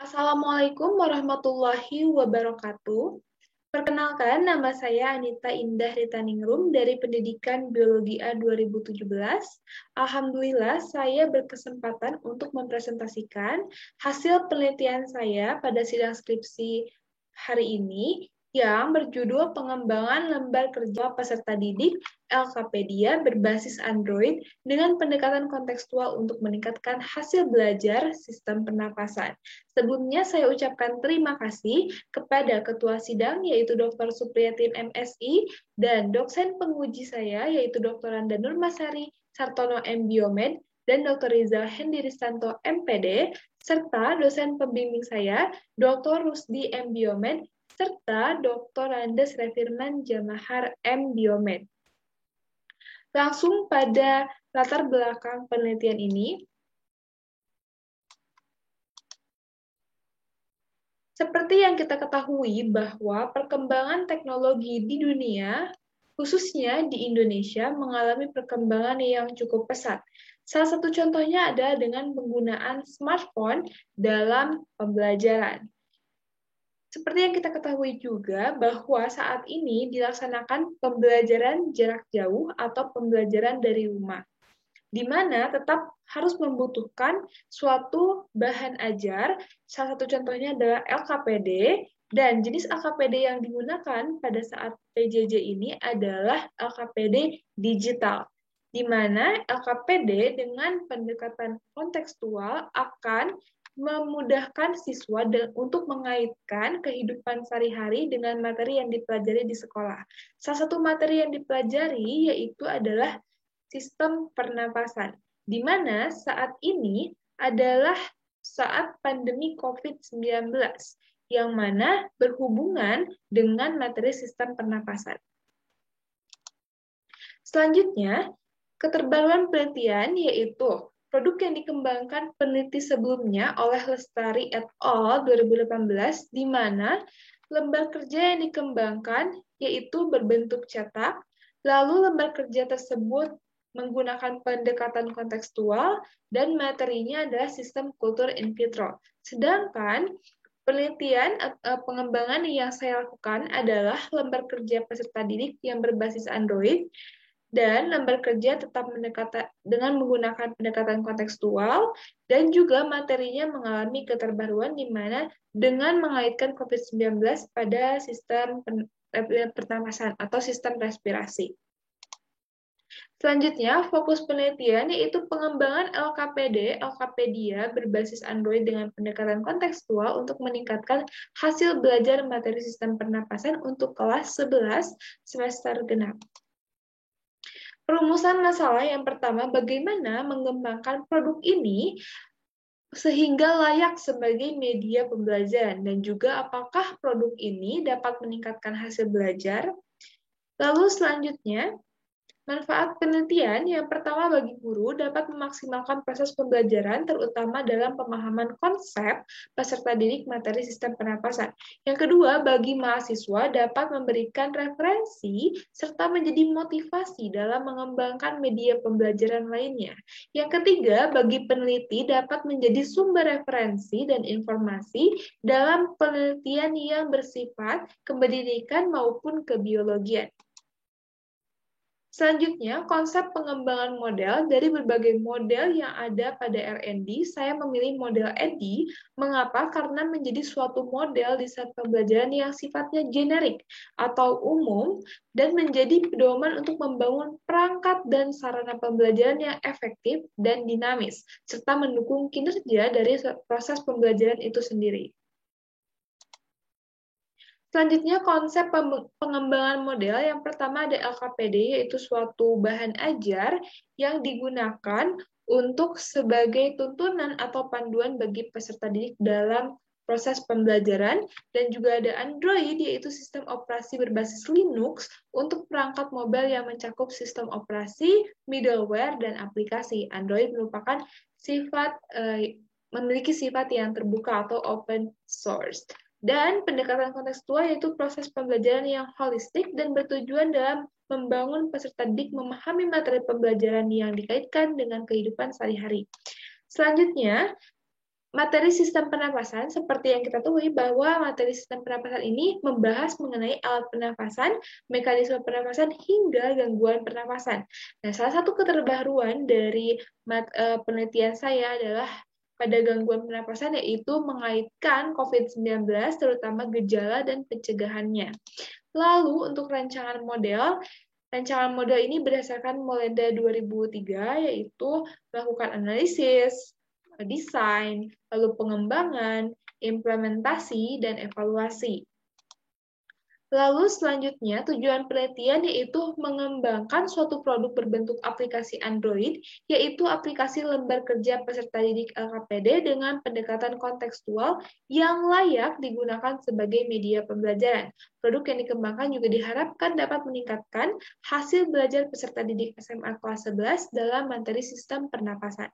Assalamualaikum warahmatullahi wabarakatuh. Perkenalkan, nama saya Anita Indah Ritaningrum dari Pendidikan Biologi A 2017. Alhamdulillah, saya berkesempatan untuk mempresentasikan hasil penelitian saya pada sidang skripsi hari ini yang berjudul Pengembangan Lembar Kerja Peserta Didik LKpedia berbasis Android dengan pendekatan kontekstual untuk meningkatkan hasil belajar sistem pernapasan. Sebelumnya saya ucapkan terima kasih kepada Ketua Sidang yaitu Dr. Supriyatin MSI dan dosen penguji saya yaitu Dr. Randa Nurmasari Sartono M. Biomed dan Dr. Rizal Hendiristanto MPD serta dosen pembimbing saya Dr. Rusdi M. Biomed serta Dr. Andes Revirman Jamahar M. Biomed. Langsung pada latar belakang penelitian ini, seperti yang kita ketahui bahwa perkembangan teknologi di dunia, khususnya di Indonesia, mengalami perkembangan yang cukup pesat. Salah satu contohnya adalah dengan penggunaan smartphone dalam pembelajaran. Seperti yang kita ketahui juga bahwa saat ini dilaksanakan pembelajaran jarak jauh atau pembelajaran dari rumah, di mana tetap harus membutuhkan suatu bahan ajar. Salah satu contohnya adalah LKPD, dan jenis LKPD yang digunakan pada saat PJJ ini adalah LKPD digital, di mana LKPD dengan pendekatan kontekstual akan memudahkan siswa untuk mengaitkan kehidupan sehari-hari dengan materi yang dipelajari di sekolah. Salah satu materi yang dipelajari yaitu adalah sistem pernapasan, di mana saat ini adalah saat pandemi COVID-19, yang mana berhubungan dengan materi sistem pernapasan. Selanjutnya, keterbaruan penelitian yaitu produk yang dikembangkan peneliti sebelumnya oleh Lestari et al. 2018, di mana lembar kerja yang dikembangkan yaitu berbentuk cetak, lalu lembar kerja tersebut menggunakan pendekatan kontekstual, dan materinya adalah sistem kultur in vitro. Sedangkan penelitian pengembangan yang saya lakukan adalah lembar kerja peserta didik yang berbasis Android, dan lembar kerja tetap dengan menggunakan pendekatan kontekstual, dan juga materinya mengalami keterbaruan di mana dengan mengaitkan COVID-19 pada sistem pernapasan atau sistem respirasi. Selanjutnya, fokus penelitian yaitu pengembangan LKpedia berbasis Android dengan pendekatan kontekstual untuk meningkatkan hasil belajar materi sistem pernapasan untuk kelas 11 semester genap. Perumusan masalah yang pertama, bagaimana mengembangkan produk ini sehingga layak sebagai media pembelajaran, dan juga apakah produk ini dapat meningkatkan hasil belajar. Lalu selanjutnya, manfaat penelitian yang pertama bagi guru dapat memaksimalkan proses pembelajaran terutama dalam pemahaman konsep peserta didik materi sistem pernapasan. Yang kedua, bagi mahasiswa dapat memberikan referensi serta menjadi motivasi dalam mengembangkan media pembelajaran lainnya. Yang ketiga, bagi peneliti dapat menjadi sumber referensi dan informasi dalam penelitian yang bersifat kependidikan maupun kebiologian. Selanjutnya, konsep pengembangan model. Dari berbagai model yang ada pada R&D, saya memilih model EDDI. Mengapa? Karena menjadi suatu model di saat pembelajaran yang sifatnya generik atau umum, dan menjadi pedoman untuk membangun perangkat dan sarana pembelajaran yang efektif dan dinamis, serta mendukung kinerja dari proses pembelajaran itu sendiri. Selanjutnya, konsep pengembangan model. Yang pertama ada LKPD, yaitu suatu bahan ajar yang digunakan untuk sebagai tuntunan atau panduan bagi peserta didik dalam proses pembelajaran, dan juga ada Android, yaitu sistem operasi berbasis Linux untuk perangkat mobile yang mencakup sistem operasi, middleware, dan aplikasi. Android merupakan memiliki sifat yang terbuka atau open source. Dan pendekatan kontekstual yaitu proses pembelajaran yang holistik dan bertujuan dalam membangun peserta didik memahami materi pembelajaran yang dikaitkan dengan kehidupan sehari-hari. Selanjutnya, materi sistem pernapasan, seperti yang kita ketahui bahwa materi sistem pernapasan ini membahas mengenai alat pernapasan, mekanisme pernapasan, hingga gangguan pernapasan. Nah, salah satu keterbaruan dari penelitian saya adalah pada gangguan pernapasan, yaitu mengaitkan COVID-19, terutama gejala dan pencegahannya. Lalu, untuk rancangan model ini berdasarkan Molenda 2003, yaitu melakukan analisis, desain, lalu pengembangan, implementasi, dan evaluasi. Lalu selanjutnya, tujuan penelitian yaitu mengembangkan suatu produk berbentuk aplikasi Android, yaitu aplikasi lembar kerja peserta didik LKPD dengan pendekatan kontekstual yang layak digunakan sebagai media pembelajaran. Produk yang dikembangkan juga diharapkan dapat meningkatkan hasil belajar peserta didik SMA kelas 11 dalam materi sistem pernapasan.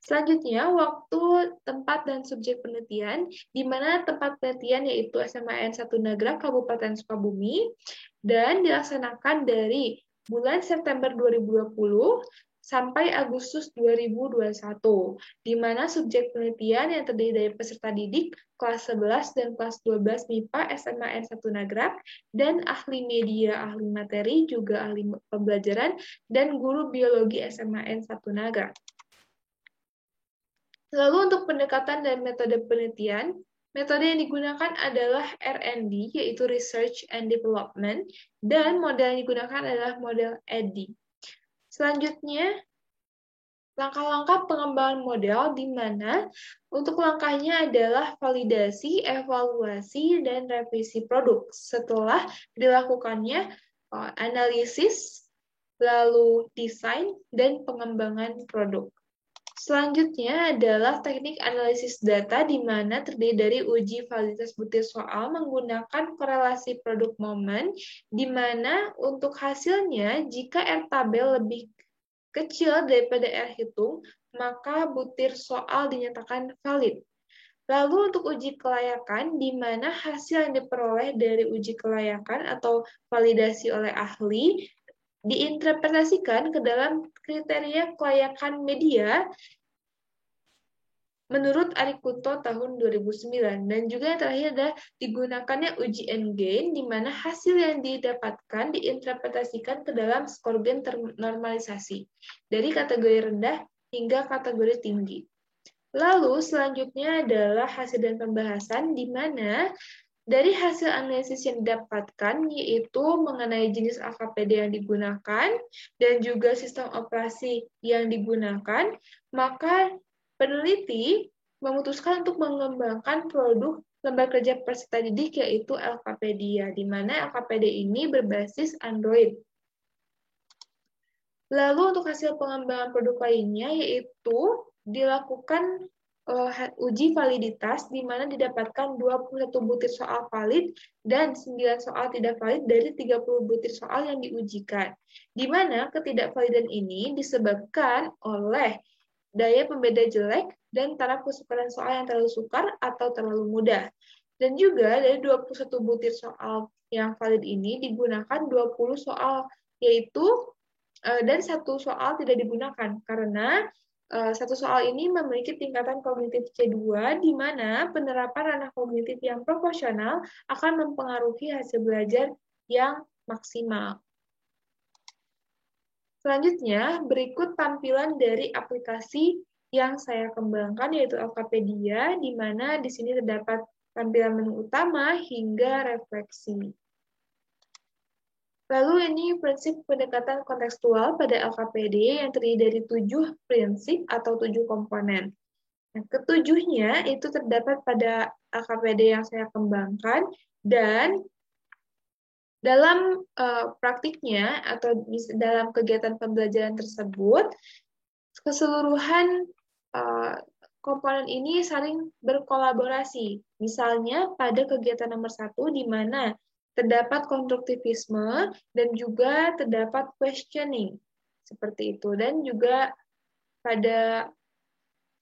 Selanjutnya, waktu, tempat, dan subjek penelitian, di mana tempat penelitian yaitu SMAN 1 Nagrag, Kabupaten Sukabumi, dan dilaksanakan dari bulan September 2020 sampai Agustus 2021, di mana subjek penelitian yang terdiri dari peserta didik kelas 11 dan kelas 12 MIPA SMAN 1 Nagrag, dan ahli media, ahli materi, juga ahli pembelajaran, dan guru biologi SMAN 1 Nagrag. Lalu untuk pendekatan dan metode penelitian, metode yang digunakan adalah R&D, yaitu Research and Development, dan model yang digunakan adalah model EDDI. Selanjutnya, langkah-langkah pengembangan model, di mana untuk langkahnya adalah validasi, evaluasi, dan revisi produk. Setelah dilakukannya analisis, lalu desain, dan pengembangan produk. Selanjutnya adalah teknik analisis data, di mana terdiri dari uji validitas butir soal menggunakan korelasi produk momen, di mana untuk hasilnya, jika R tabel lebih kecil daripada R hitung, maka butir soal dinyatakan valid. Lalu untuk uji kelayakan, di mana hasil yang diperoleh dari uji kelayakan atau validasi oleh ahli diinterpretasikan ke dalam kriteria kelayakan media menurut Arikuto tahun 2009. Dan juga yang terakhir adalah digunakannya uji N-gain, di mana hasil yang didapatkan diinterpretasikan ke dalam skor gain normalisasi dari kategori rendah hingga kategori tinggi. Lalu selanjutnya adalah hasil dan pembahasan, di mana dari hasil analisis yang didapatkan, yaitu mengenai jenis LKPD yang digunakan dan juga sistem operasi yang digunakan, maka peneliti memutuskan untuk mengembangkan produk lembar kerja peserta didik, yaitu LKpedia, di mana LKPD ini berbasis Android. Lalu untuk hasil pengembangan produk lainnya, yaitu dilakukan uji validitas, di mana didapatkan 21 butir soal valid dan 9 soal tidak valid dari 30 butir soal yang diujikan. Di mana ketidakvalidan ini disebabkan oleh daya pembeda jelek dan taraf kesukaran soal yang terlalu sukar atau terlalu mudah. Dan juga dari 21 butir soal yang valid ini digunakan 20 soal, yaitu dan 1 soal tidak digunakan karena 1 soal ini memiliki tingkatan kognitif C2, di mana penerapan ranah kognitif yang proporsional akan mempengaruhi hasil belajar yang maksimal. Selanjutnya, berikut tampilan dari aplikasi yang saya kembangkan, yaitu LKpedia, di mana di sini terdapat tampilan menu utama hingga refleksi. Lalu ini prinsip pendekatan kontekstual pada LKPD yang terdiri dari 7 prinsip atau 7 komponen. Nah, ketujuhnya itu terdapat pada LKPD yang saya kembangkan, dan dalam praktiknya atau dalam kegiatan pembelajaran tersebut, keseluruhan komponen ini saling berkolaborasi. Misalnya pada kegiatan nomor 1, di mana terdapat konstruktivisme dan juga terdapat questioning, seperti itu. Dan juga pada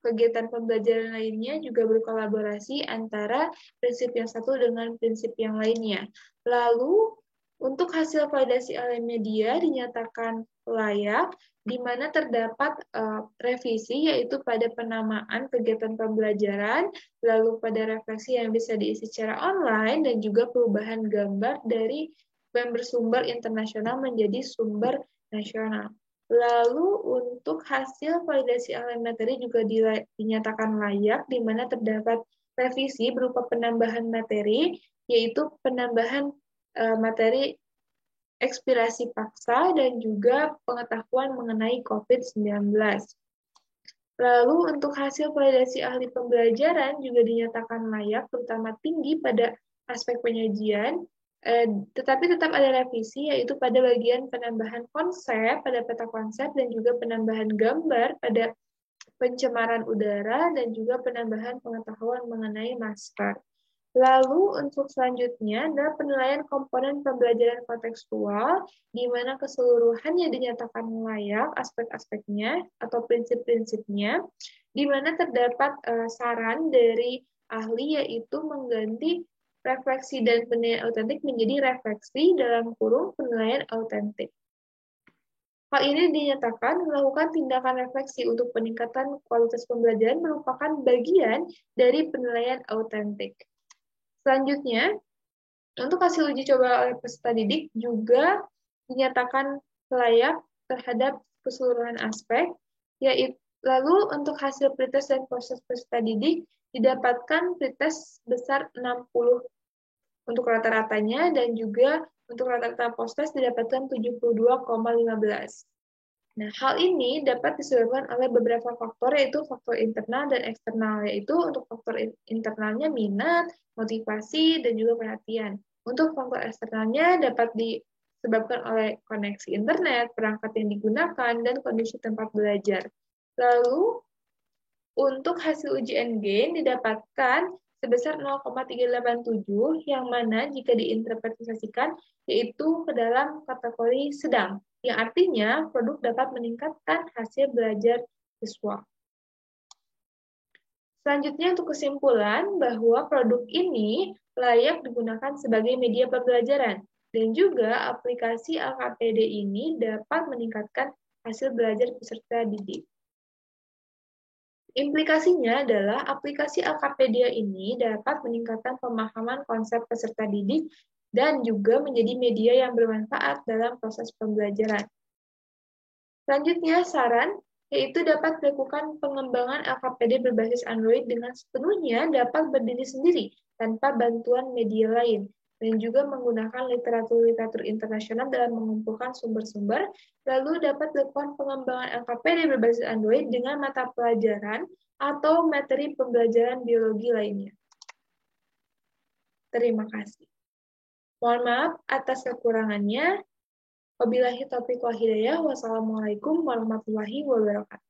kegiatan pembelajaran lainnya juga berkolaborasi antara prinsip yang satu dengan prinsip yang lainnya. Lalu Untuk hasil validasi oleh media dinyatakan layak, di mana terdapat revisi, yaitu pada penamaan kegiatan pembelajaran, lalu pada refleksi yang bisa diisi secara online, dan juga perubahan gambar dari bersumber internasional menjadi sumber nasional. Lalu untuk hasil validasi oleh materi juga dinyatakan layak, di mana terdapat revisi berupa penambahan materi, yaitu penambahan materi ekspirasi paksa dan juga pengetahuan mengenai COVID-19. Lalu untuk hasil validasi ahli pembelajaran juga dinyatakan layak, terutama tinggi pada aspek penyajian, tetapi tetap ada revisi, yaitu pada bagian penambahan konsep, pada peta konsep, dan juga penambahan gambar pada pencemaran udara, dan juga penambahan pengetahuan mengenai masker. Lalu untuk selanjutnya adalah penilaian komponen pembelajaran kontekstual, di mana keseluruhannya dinyatakan layak aspek-aspeknya atau prinsip-prinsipnya, di mana terdapat saran dari ahli yaitu mengganti refleksi dan penilaian autentik menjadi refleksi dalam kurung penilaian autentik. Hal ini dinyatakan melakukan tindakan refleksi untuk peningkatan kualitas pembelajaran merupakan bagian dari penilaian autentik. Selanjutnya, untuk hasil uji coba oleh peserta didik juga dinyatakan layak terhadap keseluruhan aspek, yaitu lalu untuk hasil pretest dan proses peserta didik didapatkan pretest sebesar 60 untuk rata-ratanya, dan juga untuk rata-rata post-test didapatkan 72,15. Nah, hal ini dapat disebabkan oleh beberapa faktor, yaitu faktor internal dan eksternal, yaitu untuk faktor internalnya minat, motivasi, dan juga perhatian. Untuk faktor eksternalnya dapat disebabkan oleh koneksi internet, perangkat yang digunakan, dan kondisi tempat belajar. Lalu, untuk hasil uji endgame didapatkan sebesar 0,387, yang mana jika diinterpretasikan yaitu ke dalam kategori sedang, yang artinya produk dapat meningkatkan hasil belajar siswa. Selanjutnya untuk kesimpulan bahwa produk ini layak digunakan sebagai media pembelajaran, dan juga aplikasi LKPD ini dapat meningkatkan hasil belajar peserta didik. Implikasinya adalah aplikasi LKpedia ini dapat meningkatkan pemahaman konsep peserta didik dan juga menjadi media yang bermanfaat dalam proses pembelajaran. Selanjutnya, saran yaitu dapat melakukan pengembangan LKPD berbasis Android dengan sepenuhnya dapat berdiri sendiri tanpa bantuan media lain, dan juga menggunakan literatur-literatur internasional dalam mengumpulkan sumber-sumber, lalu dapat dilakukan pengembangan LKPD berbasis Android dengan mata pelajaran atau materi pembelajaran biologi lainnya. Terima kasih. Mohon maaf atas kekurangannya. Wabillahi taufiq wal hidayah. Wassalamualaikum warahmatullahi wabarakatuh.